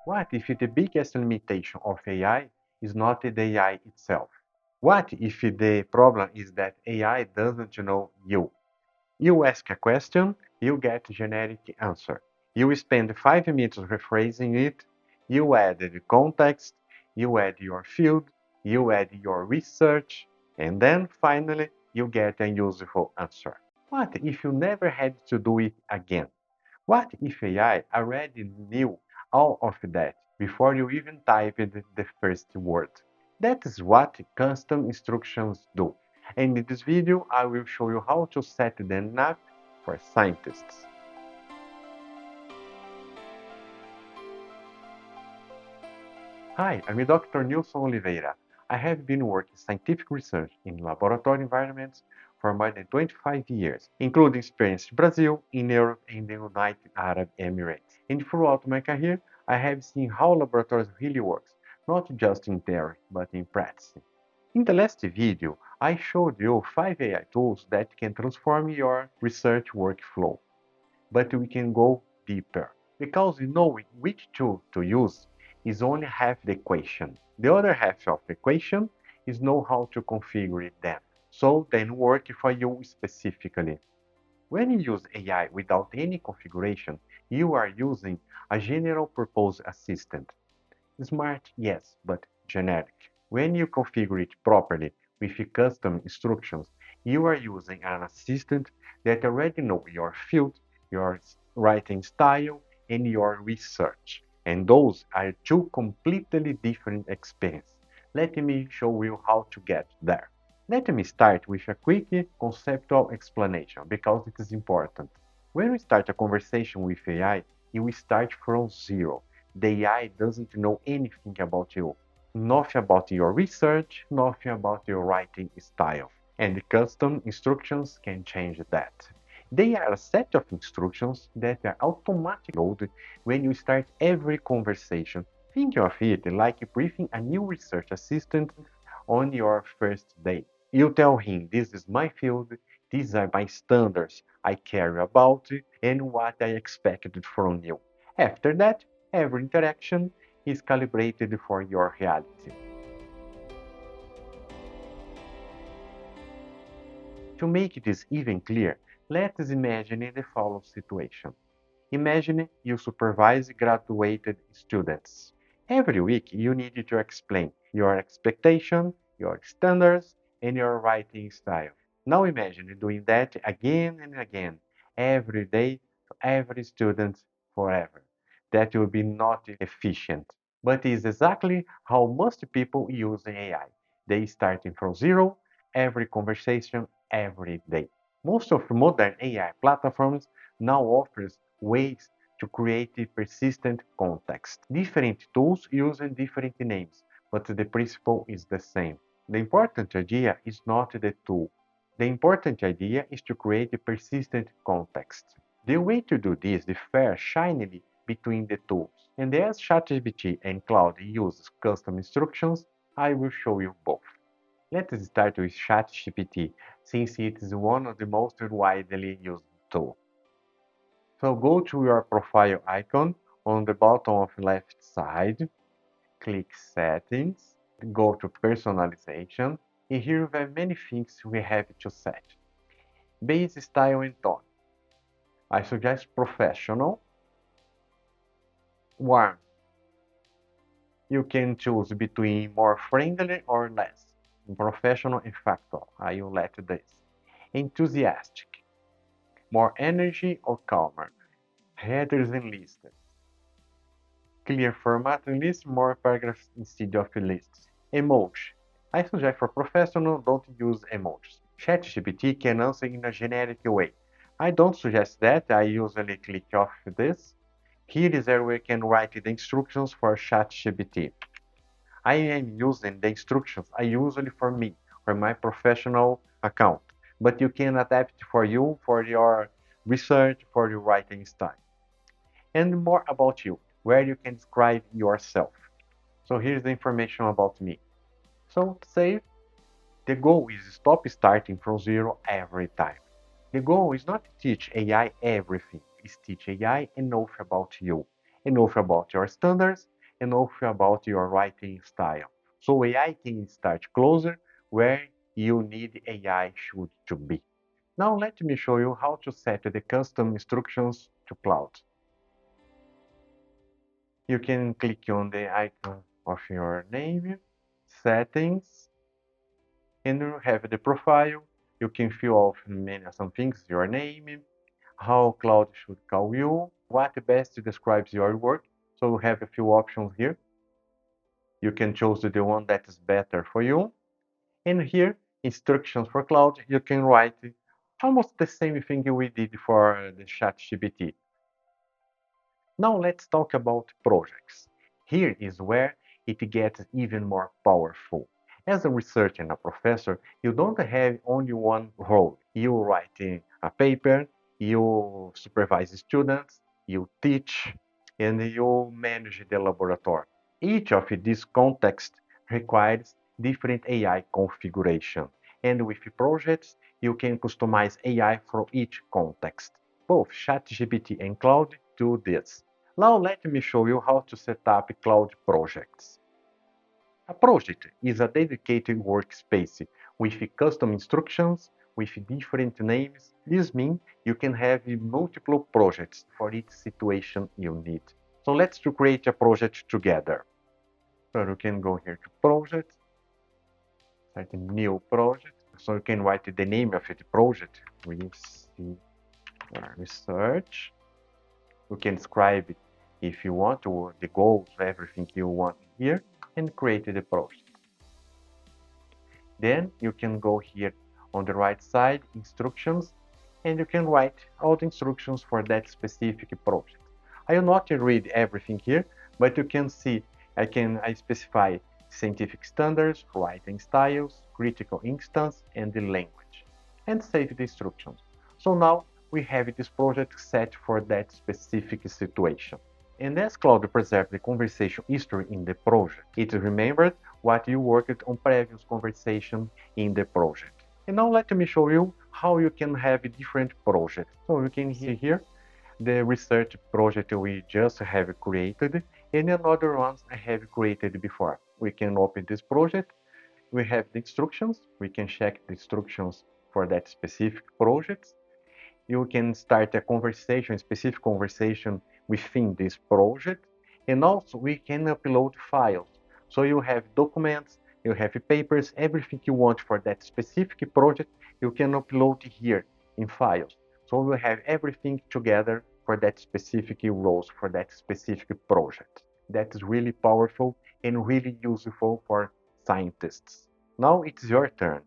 What if the biggest limitation of AI is not the AI itself? What if the problem is that AI doesn't know you? You ask a question, you get a generic answer. You spend 5 minutes rephrasing it, you add the context, you add your field, you add your research, and then finally you get a useful answer. What if you never had to do it again? What if AI already knew all of that before you even typed the first word? That is what custom instructions do. And in this video, I will show you how to set them up for scientists. Hi, I'm Dr. Nilson Oliveira. I have been working scientific research in laboratory environments for more than 25 years, including experience in Brazil, in Europe, and the United Arab Emirates. And throughout my career, I have seen how laboratories really work, not just in theory, but in practice. In the last video, I showed you 5 AI tools that can transform your research workflow. But we can go deeper, because knowing which tool to use is only half the equation. The other half of the equation is know how to configure them, so then work for you specifically. When you use AI without any configuration, you are using a general purpose assistant. Smart, yes, but generic. When you configure it properly with custom instructions, you are using an assistant that already knows your field, your writing style, and your research. And those are two completely different experiences. Let me show you how to get there. Let me start with a quick conceptual explanation because it is important. When we start a conversation with AI, you start from zero. The AI doesn't know anything about you, nothing about your research, nothing about your writing style. And the custom instructions can change that. They are a set of instructions that are automatically loaded when you start every conversation. Think of it like briefing a new research assistant on your first day. You tell him, this is my field, these are my standards I care about, and what I expected from you. After that, every interaction is calibrated for your reality. To make this even clear, let's imagine the following situation. Imagine you supervise graduated students. Every week, you need to explain your expectation, your standards, and your writing style. Now imagine doing that again and again, every day, to every student, forever. That will be not efficient, but is exactly how most people use AI. They starting from zero, every conversation, every day. Most of modern AI platforms now offers ways to create a persistent context. Different tools using different names, but the principle is the same. The important idea is not the tool. The important idea is to create a persistent context. The way to do this differs shiningly between the tools. And as ChatGPT and Claude use custom instructions, I will show you both. Let's start with ChatGPT, since it is one of the most widely used tools. So go to your profile icon on the bottom of left side, click Settings, go to Personalization, and here we have many things we have to set. Base style and tone. I suggest professional, warm. You can choose between more friendly or less. Professional and factual. I will let this. Enthusiastic. More energy or calmer. Headers and lists. Clear format and list more paragraphs instead of lists. Emoji. I suggest for professional, don't use emojis. ChatGPT can answer in a generic way. I don't suggest that. I usually click off this. Here is where we can write the instructions for ChatGPT. I am using the instructions I usually for me, for my professional account, but you can adapt for you, for your research, for your writing style. And more about you, where you can describe yourself. So here's the information about me. So to save, the goal is stop starting from zero every time. The goal is not to teach AI everything, it's teach AI enough about you, enough about your standards, and also about your writing style. So AI can start closer where you need AI should to be. Now let me show you how to set the custom instructions to Claude. You can click on the icon of your name, settings, and you have the profile. You can fill out some things, your name, how Claude should call you, what best describes your work. So you have a few options here. You can choose the one that is better for you. And here, instructions for Claude, you can write almost the same thing we did for the ChatGPT. Now let's talk about projects. Here is where it gets even more powerful. As a researcher and a professor, you don't have only one role. You write a paper, you supervise students, you teach, and you manage the laboratory. Each of these contexts requires different AI configuration. And with projects, you can customize AI for each context. Both ChatGPT and Claude do this. Now let me show you how to set up cloud projects. A project is a dedicated workspace with custom instructions, with different names. This means you can have multiple projects for each situation you need. So let's create a project together. So you can go here to project, start a new project. So you can write the name of the project. Research. You can describe it if you want to, the goals, everything you want here, and create the project. Then you can go here on the right side, instructions, and you can write all the instructions for that specific project. I will not read everything here, but you can see I specify scientific standards, writing styles, critical instance, and the language, and save the instructions. So now we have this project set for that specific situation. And as Claude preserved the conversation history in the project, it remembered what you worked on previous conversation in the project. And now let me show you how you can have different projects. So you can see here the research project we just have created and another ones I have created before. We can open this project. We have the instructions. We can check the instructions for that specific project. You can start a conversation, specific conversation within this project. And also we can upload files. So you have documents, you have papers, everything you want for that specific project, you can upload here in files. So you have everything together for that specific roles, for that specific project. That is really powerful and really useful for scientists. Now it's your turn.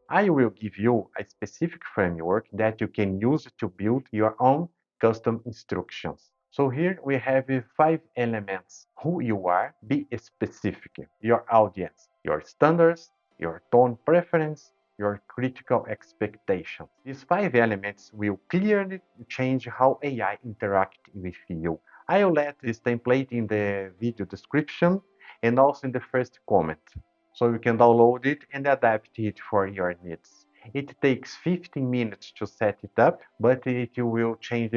I will give you a specific framework that you can use to build your own custom instructions. So here we have 5 elements. Who you are, be specific. Your audience, your standards, your tone preference, your critical expectations. These 5 elements will clearly change how AI interacts with you. I'll let this template in the video description and also in the first comment, so you can download it and adapt it for your needs. It takes 15 minutes to set it up, but it will change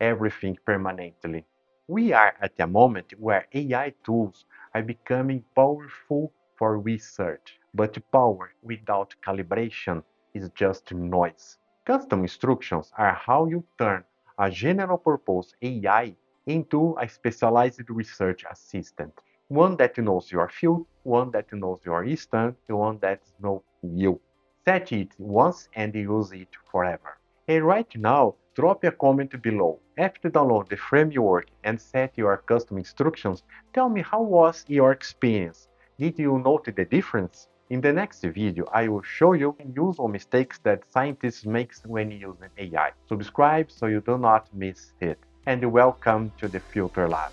everything permanently. We are at a moment where AI tools are becoming powerful for research, but power without calibration is just noise. Custom instructions are how you turn a general purpose AI into a specialized research assistant. One that knows your field, one that knows your instant, one that knows you. Set it once and use it forever. And right now, drop a comment below. After download the framework and set your custom instructions, tell me how was your experience. Did you notice the difference? In the next video, I will show you usual mistakes that scientists make when using AI. Subscribe so you do not miss it. And welcome to the Filter Lab.